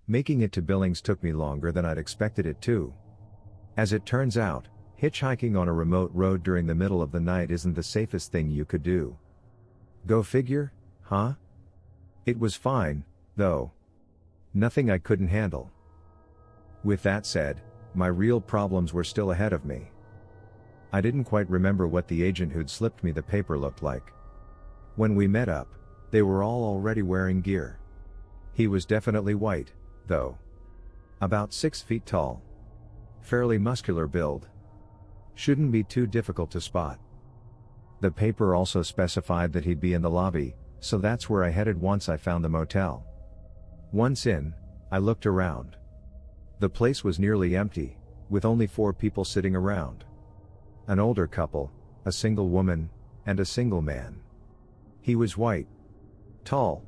Making it to Billings took me longer than I'd expected it to. As it turns out, hitchhiking on a remote road during the middle of the night isn't the safest thing you could do. Go figure, huh? It was fine, though. Nothing I couldn't handle. With that said, my real problems were still ahead of me. I didn't quite remember what the agent who'd slipped me the paper looked like. When we met up, they were all already wearing gear. He was definitely white, though. About 6 feet tall. Fairly muscular build. Shouldn't be too difficult to spot. The paper also specified that he'd be in the lobby, so that's where I headed once I found the motel. Once in, I looked around. The place was nearly empty, with only 4 people sitting around. An older couple, a single woman, and a single man. He was white. Tall.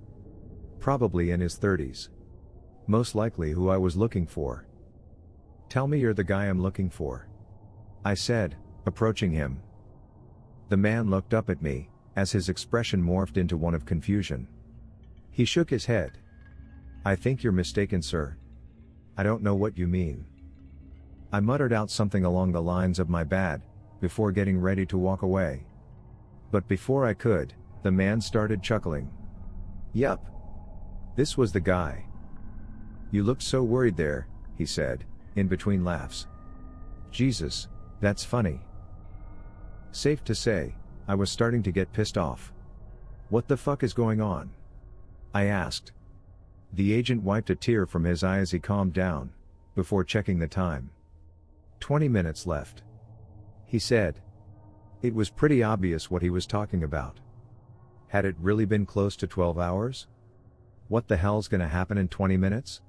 Probably in his 30s. Most likely who I was looking for. "Tell me you're the guy I'm looking for," I said, approaching him. The man looked up at me, as his expression morphed into one of confusion. He shook his head. "I think you're mistaken, sir. I don't know what you mean." I muttered out something along the lines of "my bad," before getting ready to walk away. But before I could, the man started chuckling. "Yup. This was the guy. You looked so worried there," he said, in between laughs. "Jesus, that's funny." Safe to say, I was starting to get pissed off. "What the fuck is going on?" I asked. The agent wiped a tear from his eye as he calmed down, before checking the time. 20 minutes left. He said. It was pretty obvious what he was talking about. Had it really been close to 12 hours? What the hell's gonna happen in 20 minutes?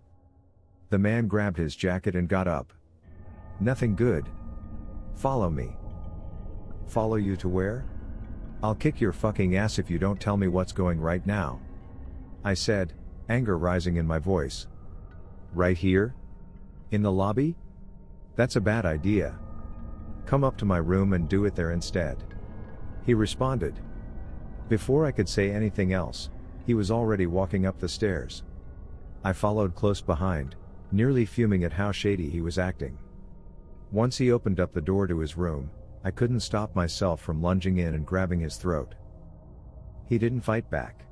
The man grabbed his jacket and got up. "Nothing good. Follow me." "Follow you to where?" "I'll kick your fucking ass if you don't tell me what's going right now," I said, anger rising in my voice. "Right here? In the lobby? That's a bad idea. Come up to my room and do it there instead," he responded. Before I could say anything else, he was already walking up the stairs. I followed close behind, nearly fuming at how shady he was acting. Once he opened up the door to his room, I couldn't stop myself from lunging in and grabbing his throat. He didn't fight back.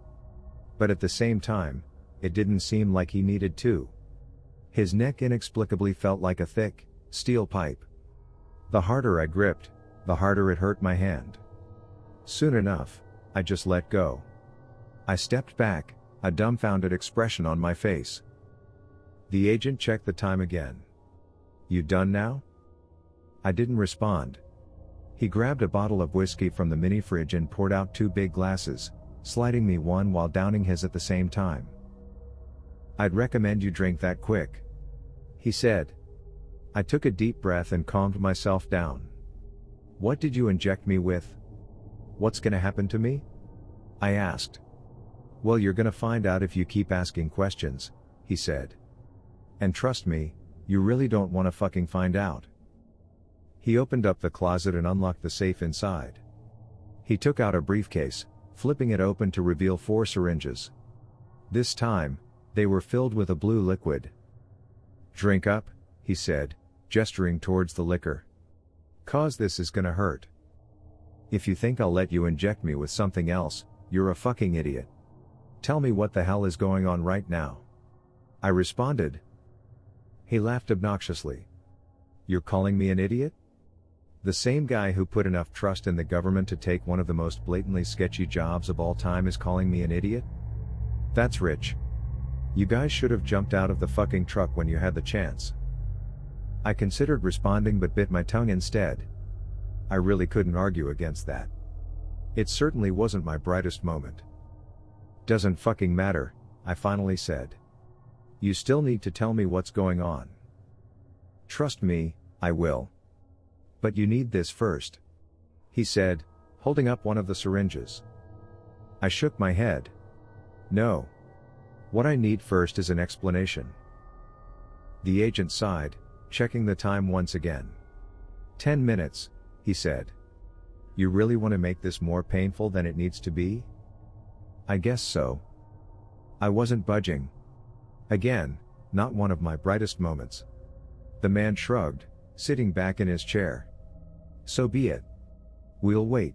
But at the same time, it didn't seem like he needed to. His neck inexplicably felt like a thick, steel pipe. The harder I gripped, the harder it hurt my hand. Soon enough, I just let go. I stepped back, a dumbfounded expression on my face. The agent checked the time again. "You done now?" I didn't respond. He grabbed a bottle of whiskey from the mini fridge and poured out 2 big glasses, sliding me one while downing his at the same time. "I'd recommend you drink that quick," he said. I took a deep breath and calmed myself down. "What did you inject me with? What's gonna happen to me?" I asked. "Well, you're gonna find out if you keep asking questions," he said. "And trust me, you really don't wanna fucking find out." He opened up the closet and unlocked the safe inside. He took out a briefcase, flipping it open to reveal 4 syringes. This time, they were filled with a blue liquid. "Drink up," he said, gesturing towards the liquor. "'Cause this is gonna hurt. If you think I'll let you inject me with something else, you're a fucking idiot. Tell me what the hell is going on right now," I responded. He laughed obnoxiously. "You're calling me an idiot? The same guy who put enough trust in the government to take one of the most blatantly sketchy jobs of all time is calling me an idiot? That's rich. You guys should have jumped out of the fucking truck when you had the chance." I considered responding but bit my tongue instead. I really couldn't argue against that. It certainly wasn't my brightest moment. "Doesn't fucking matter," I finally said. "You still need to tell me what's going on." "Trust me, I will. But you need this first," he said, holding up one of the syringes. I shook my head. "No. What I need first is an explanation." The agent sighed, checking the time once again. 10 minutes, he said. "You really want to make this more painful than it needs to be?" "I guess so." I wasn't budging. Again, not one of my brightest moments. The man shrugged, sitting back in his chair. So be it. We'll wait.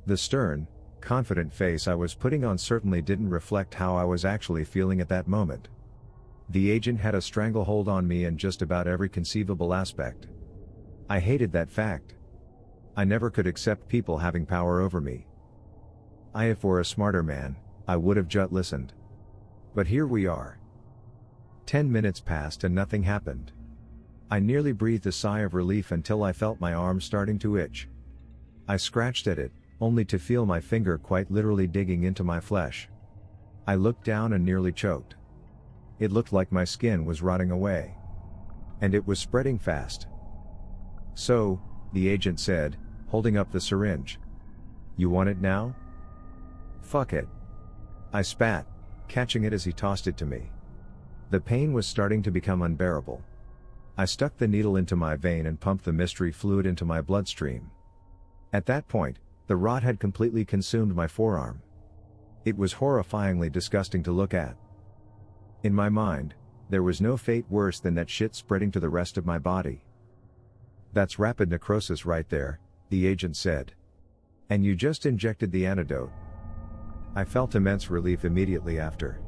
The stern, confident face I was putting on certainly didn't reflect how I was actually feeling at that moment. The agent had a stranglehold on me in just about every conceivable aspect. I hated that fact. I never could accept people having power over me. If were a smarter man, I would have just listened. But here we are. 10 minutes passed and nothing happened. I nearly breathed a sigh of relief until I felt my arm starting to itch. I scratched at it, only to feel my finger quite literally digging into my flesh. I looked down and nearly choked. It looked like my skin was rotting away. And it was spreading fast. So, the agent said, holding up the syringe. You want it now? Fuck it. I spat, catching it as he tossed it to me. The pain was starting to become unbearable. I stuck the needle into my vein and pumped the mystery fluid into my bloodstream. At that point, the rot had completely consumed my forearm. It was horrifyingly disgusting to look at. In my mind, there was no fate worse than that shit spreading to the rest of my body. That's rapid necrosis right there, the agent said. And you just injected the antidote. I felt immense relief immediately after.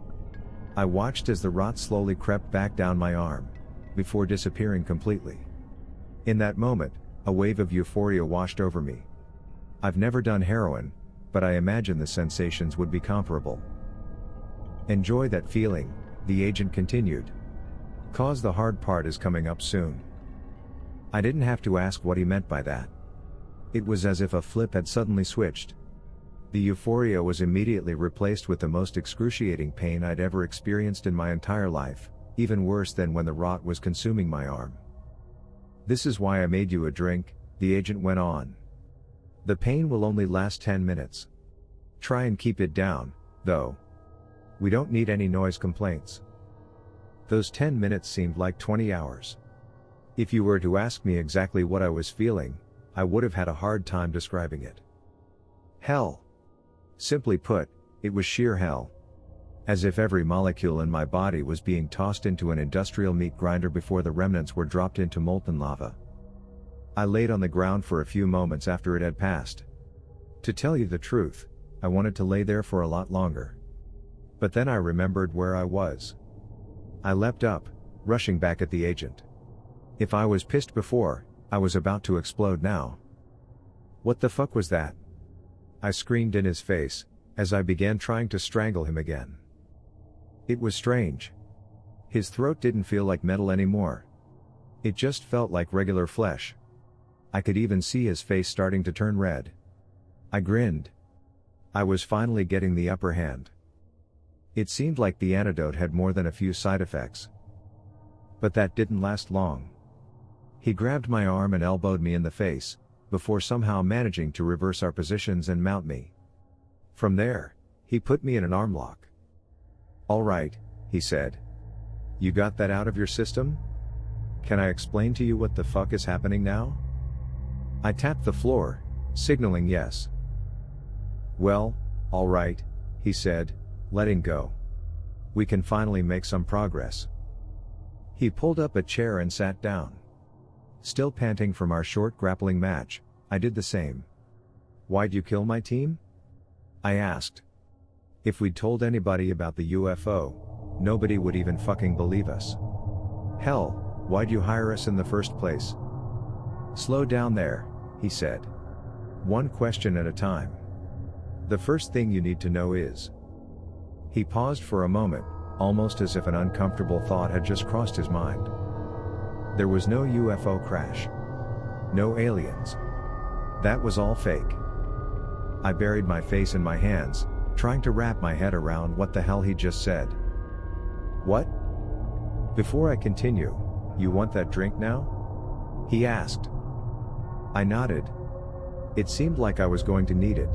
I watched as the rot slowly crept back down my arm, before disappearing completely. In that moment, a wave of euphoria washed over me. I've never done heroin, but I imagine the sensations would be comparable. Enjoy that feeling, the agent continued. 'Cause the hard part is coming up soon. I didn't have to ask what he meant by that. It was as if a flip had suddenly switched. The euphoria was immediately replaced with the most excruciating pain I'd ever experienced in my entire life, even worse than when the rot was consuming my arm. This is why I made you a drink, the agent went on. The pain will only last 10 minutes. Try and keep it down, though. We don't need any noise complaints. Those 10 minutes seemed like 20 hours. If you were to ask me exactly what I was feeling, I would have had a hard time describing it. Hell. Simply put, it was sheer hell. As if every molecule in my body was being tossed into an industrial meat grinder before the remnants were dropped into molten lava. I laid on the ground for a few moments after it had passed. To tell you the truth, I wanted to lay there for a lot longer. But then I remembered where I was. I leapt up, rushing back at the agent. If I was pissed before, I was about to explode now. What the fuck was that? I screamed in his face, as I began trying to strangle him again. It was strange. His throat didn't feel like metal anymore. It just felt like regular flesh. I could even see his face starting to turn red. I grinned. I was finally getting the upper hand. It seemed like the antidote had more than a few side effects. But that didn't last long. He grabbed my arm and elbowed me in the face, before somehow managing to reverse our positions and mount me. From there, he put me in an arm lock. All right, he said. You got that out of your system? Can I explain to you what the fuck is happening now? I tapped the floor, signaling yes. Well, all right, he said, letting go. We can finally make some progress. He pulled up a chair and sat down. Still panting from our short grappling match, I did the same. Why'd you kill my team? I asked. If we'd told anybody about the UFO, nobody would even fucking believe us. Hell, why'd you hire us in the first place? Slow down there, he said. One question at a time. The first thing you need to know is. He paused for a moment, almost as if an uncomfortable thought had just crossed his mind. There was no UFO crash. No aliens. That was all fake. I buried my face in my hands, trying to wrap my head around what the hell he just said. What? Before I continue, you want that drink now? He asked. I nodded. It seemed like I was going to need it.